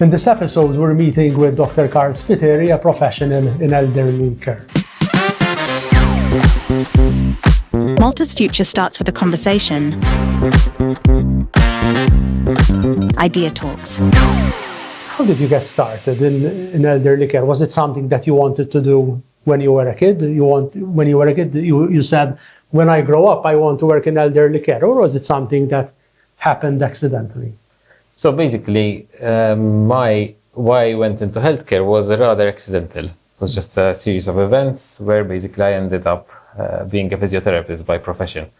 In this episode, we're meeting with Dr. Karl Spiteri, a professional in elderly care. Malta's future starts with a conversation. Idea talks. How did you get started in elderly care? Was it something that you wanted to do when you were a kid? You said, when I grow up, I want to work in elderly care. Or was it something that happened accidentally? So basically, why I went into healthcare was rather accidental. It was just a series of events where basically I ended up being a physiotherapist by profession.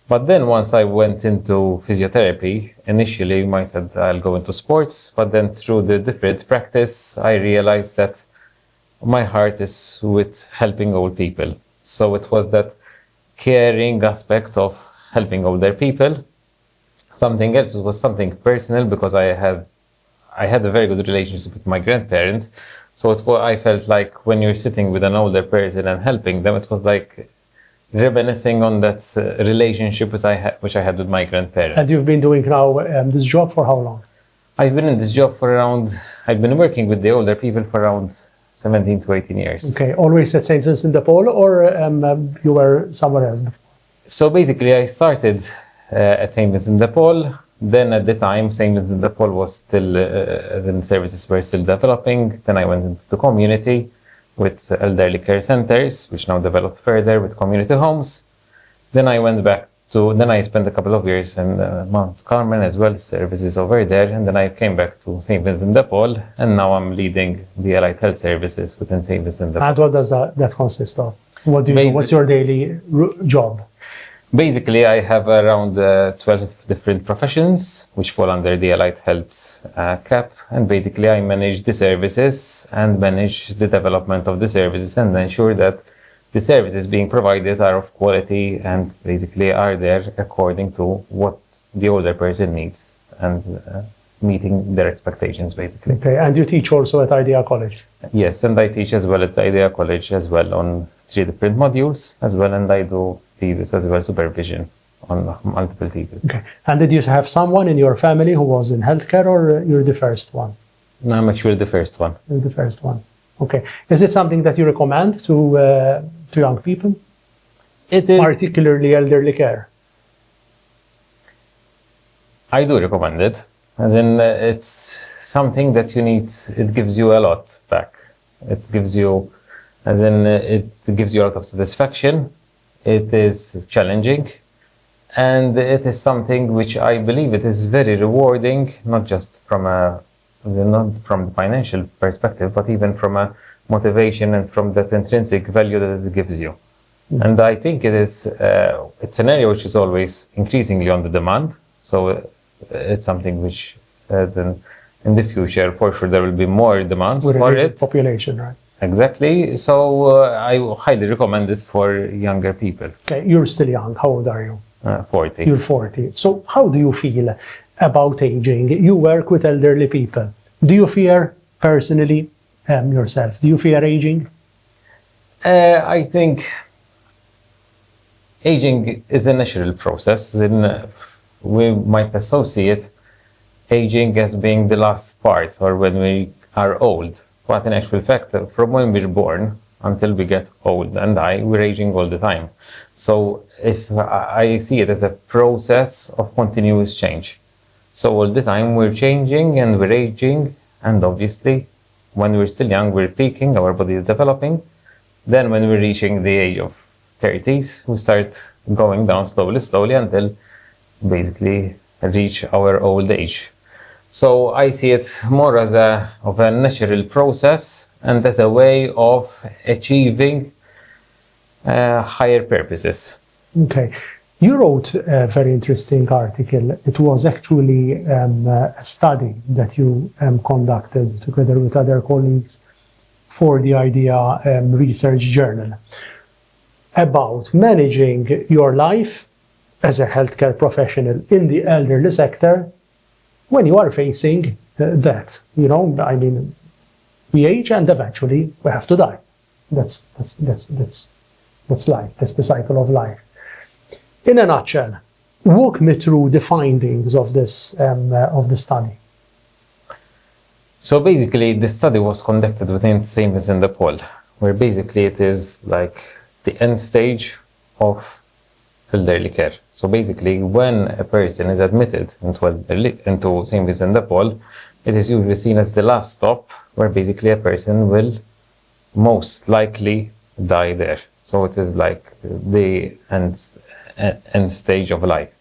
But then once I went into physiotherapy, initially I said I'll go into sports, but then through the different practice, I realized that my heart is with helping old people. So it was that caring aspect of helping older people. Something else was something personal, because I had a very good relationship with my grandparents. So I felt like when you're sitting with an older person and helping them, it was like reminiscing on that relationship which I had with my grandparents. And you've been doing now this job for how long? I've been in this job I've been working with the older people for around 17 to 18 years. Okay, always at St. Vincent de Paul, or you were somewhere else before? So basically I started at St. Vincent de Paul. Then at the time, St. Vincent de Paul was still, the services were still developing. Then I went into the community with elderly care centers, which now developed further with community homes. Then I spent a couple of years in Mount Carmel as well, services over there. And then I came back to St. Vincent de Paul, and now I'm leading the allied health services within St. Vincent de Paul. And what does that consist of? What do you do? What's your daily job? Basically, I have around 12 different professions which fall under the allied health cap. And basically, I manage the services and manage the development of the services and ensure that the services being provided are of quality and basically are there according to what the older person needs and meeting their expectations, basically. Okay, and you teach also at IDEA College? Yes, and I teach as well at IDEA College as well on 3 different modules as well, and I do thesis as well, supervision on multiple theses. Okay, and did you have someone in your family who was in healthcare, or you're the first one? No, I'm actually the first one. You're the first one. Okay, is it something that you recommend to young people? It is. Particularly elderly care? I do recommend it. As in, it's something that you need. It gives you a lot back. It gives you a lot of satisfaction. It is challenging, and it is something which I believe it is very rewarding, not just from the financial perspective, but even from a motivation and from that intrinsic value that it gives you. Mm-hmm. And I think it's an area which is always increasingly on the demand. So it's something which then in the future, for sure, there will be more demands for it. Population, right? Exactly. So I highly recommend this for younger people. Okay, you're still young. How old are you? 40. You're 40. So how do you feel about aging? You work with elderly people. Do you fear personally yourself? Do you fear aging? I think aging is a natural process. We might associate aging as being the last part, or when we are old. But in actual fact, from when we're born until we get old and die, we're aging all the time. So if I see it as a process of continuous change. So all the time we're changing and we're aging, and obviously when we're still young, we're peaking, our body is developing. Then when we're reaching the age of 30s, we start going down slowly until basically reach our old age. So I see it more as a natural process and as a way of achieving higher purposes. Okay. You wrote a very interesting article. It was actually a study that you conducted together with other colleagues for the IDEA Research Journal about managing your life as a healthcare professional in the elderly sector when you are facing death. You know, I mean, we age and eventually we have to die. That's life. That's the cycle of life. In a nutshell, walk me through the findings of this study. So basically, the study was conducted within St. Vincent de Paul, where basically it is like the end stage of elderly care. So basically, when a person is admitted into St. Vincent de Paul, it is usually seen as the last stop where basically a person will most likely die there. So it is like the end stage of life.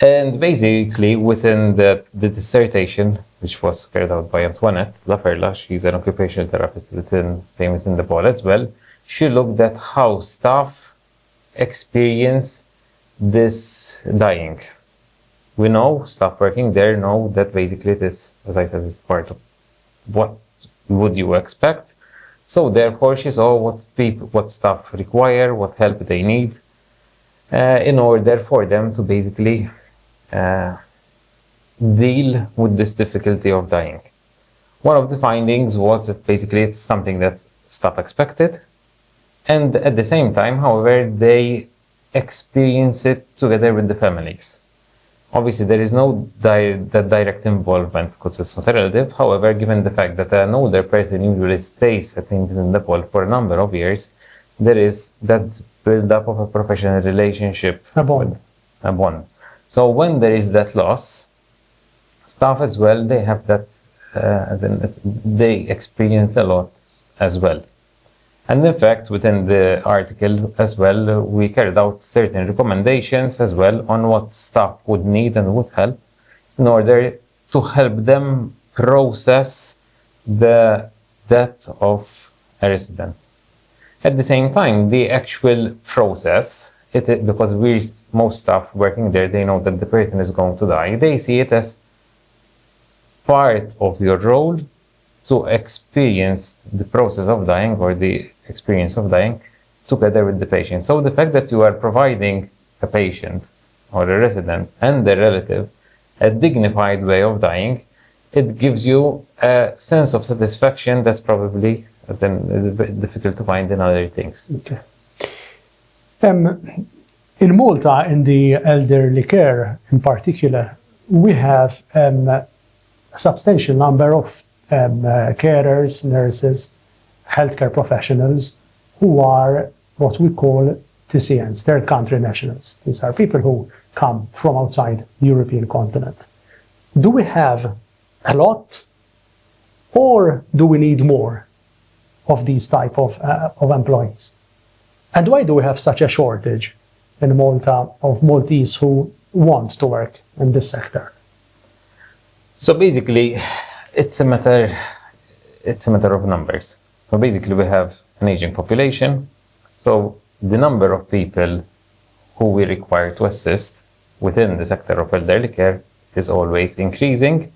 And basically, within the dissertation, which was carried out by Antoinette Laferla, she's an occupational therapist within St. Vincent de Paul as well, she looked at how staff experience this dying. We know, staff working there know that basically this, as I said, is part of what would you expect. So therefore, she saw what staff require, what help they need, in order for them to basically deal with this difficulty of dying. One of the findings was that basically it's something that staff expected, and at the same time, however, they experience it together with the families. Obviously, there is no direct involvement because it's not a relative. However, given the fact that an older person usually stays at things in the Paul for a number of years, there is that build-up of a professional relationship. A bond. A bond. So when there is that loss, staff as well, they have that, they experience a lot as well. And in fact, within the article as well, we carried out certain recommendations as well on what staff would need and would help in order to help them process the death of a resident. At the same time, the actual process, because most staff working there, they know that the person is going to die. They see it as part of your role to experience the process of dying or the experience of dying together with the patient. So the fact that you are providing a patient or a resident and their relative a dignified way of dying, it gives you a sense of satisfaction that's probably is very difficult to find in other things. Okay. In Malta, in the elderly care in particular, we have a substantial number of carers, nurses, healthcare professionals who are what we call TCNs, third country nationals. These are people who come from outside the European continent. Do we have a lot, or do we need more of these type of employees? And why do we have such a shortage in Malta of Maltese who want to work in this sector? So basically, it's a matter of numbers. So basically, we have an aging population. So the number of people who we require to assist within the sector of elderly care is always increasing.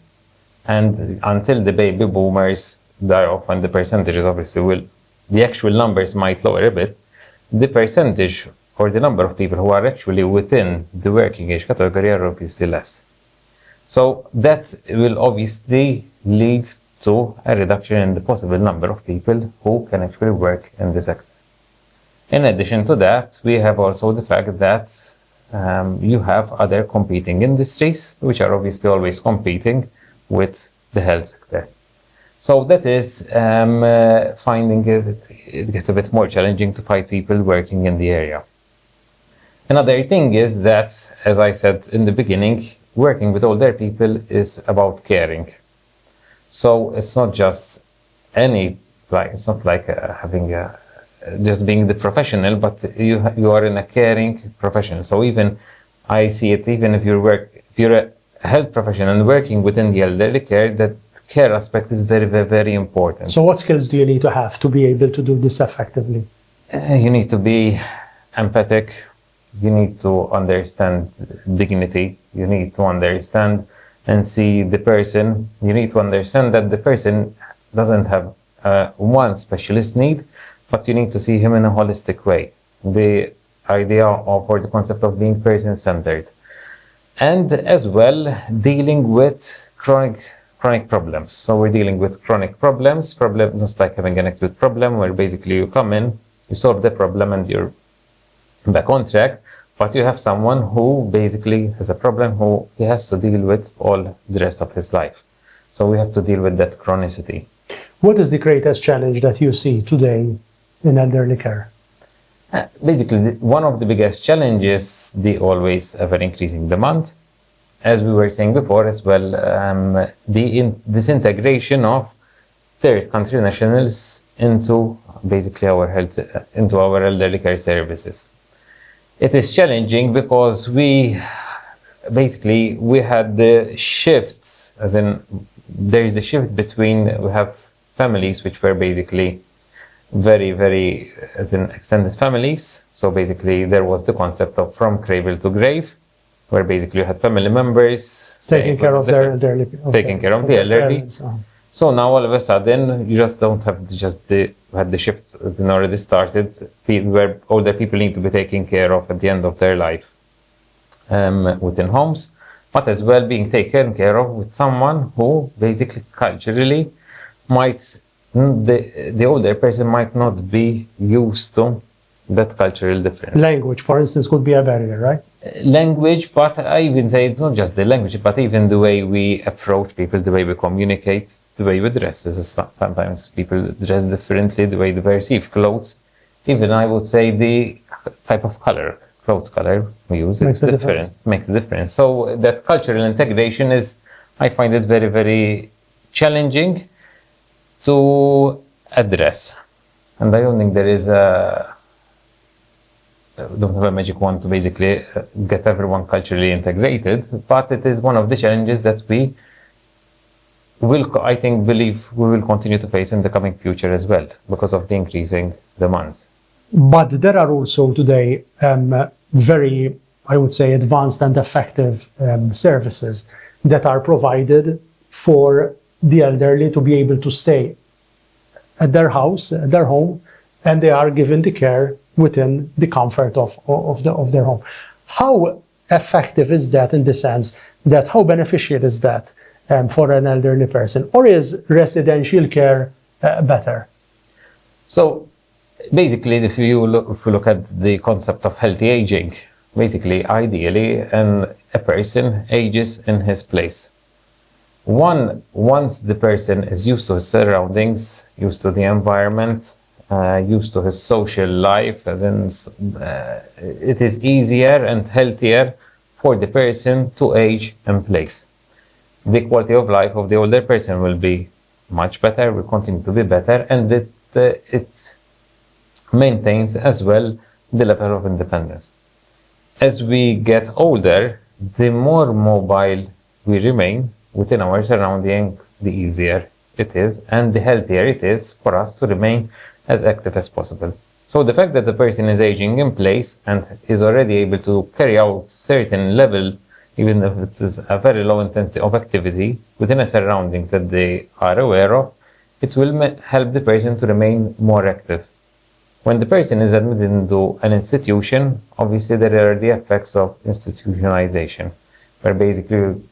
And until the baby boomers die off, and the percentages obviously the actual numbers might lower a bit, the percentage or the number of people who are actually within the working age category are obviously less. So that will obviously lead to a reduction in the possible number of people who can actually work in the sector. In addition to that, we have also the fact that you have other competing industries, which are obviously always competing with the health sector. So that is finding it gets a bit more challenging to find people working in the area. Another thing is that, as I said in the beginning, working with older people is about caring. So it's not just it's not like just being the professional, but you are in a caring profession. So even I see it, even if you're a health professional and working within the elderly care, that care aspect is very, very, very important. So what skills do you need to have to be able to do this effectively? You need to be empathic. You need to understand dignity. You need to understand and see the person. You need to understand that the person doesn't have one specialist need, but you need to see him in a holistic way. The idea or the concept of being person-centered. And as well, dealing with chronic problems. So we're dealing with chronic problems just like having an acute problem where basically you come in, you solve the problem and you're back on track. But you have someone who basically has a problem who he has to deal with all the rest of his life. So we have to deal with that chronicity. What is the greatest challenge that you see today in elderly care? Basically, one of the biggest challenges, the always ever increasing demand. As we were saying before as well, the disintegration of third country nationals into basically our elderly care services. It is challenging because we had the shift, as in there is a shift between, we have families which were basically very, very, as in extended families. So basically there was the concept of from cradle to grave, where basically you had family members taking care of their elderly. Taking care of the elderly. So now all of a sudden you just don't have had the shift already started, where older people need to be taken care of at the end of their life within homes, but as well being taken care of with someone who basically culturally the older person might not be used to that cultural difference. Language, for instance, could be a barrier, right? Language, but I even say it's not just the language, but even the way we approach people, the way we communicate, the way we dress. Sometimes people dress differently, the way they perceive clothes. Even I would say the type of clothes color we use, it's different, makes a difference. So that cultural integration is, I find it very, very challenging to address. And I don't think there is don't have a magic wand to basically get everyone culturally integrated, but it is one of the challenges that we will, believe we will continue to face in the coming future as well, because of the increasing demands. But there are also today very, I would say, advanced and effective services that are provided for the elderly to be able to stay at their house, at their home, and they are given the care within the comfort of their home. How effective is that, in the sense that how beneficial is that for an elderly person, or is residential care better? So basically, if you look at the concept of healthy aging, basically, ideally, a person ages in his place. Once the person is used to his surroundings, used to the environment, used to his social life, as in it is easier and healthier for the person to age in place. The quality of life of the older person will be much better, will continue to be better, and it maintains as well the level of independence. As we get older, the more mobile we remain within our surroundings, the easier it is and the healthier it is for us to remain as active as possible. So the fact that the person is aging in place and is already able to carry out certain level, even if it is a very low intensity of activity within a surroundings that they are aware of, it will help the person to remain more active. When the person is admitted into an institution, obviously there are the effects of institutionalization, where basically you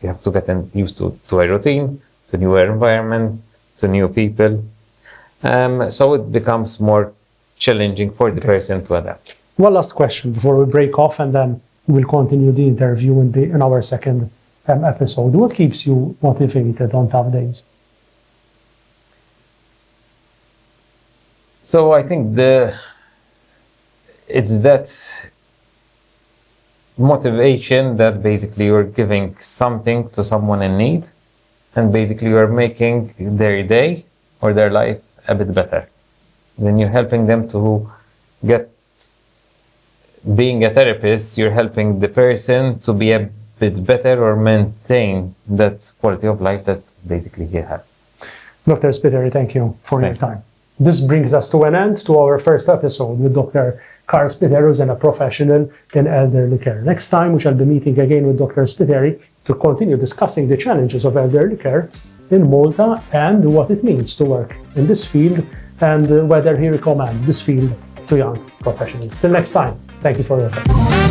have to get used to a routine, to new environment, to new people. So it becomes more challenging for the person to adapt. One last question before we break off, and then we'll continue the interview in our second episode. What keeps you motivated on tough days? So I think it's that motivation that basically you're giving something to someone in need, and basically you're making their day or their life a bit better. Then you're helping them to being a therapist, you're helping the person to be a bit better or maintain that quality of life that basically he has. Dr. Spiteri, thank you for your time. This brings us to an end to our first episode with Dr. Karl Spiteri, who's a professional in elderly care. Next time, we shall be meeting again with Dr. Spiteri to continue discussing the challenges of elderly care in Malta and what it means to work in this field, and whether he recommends this field to young professionals. Till next time, thank you for your time.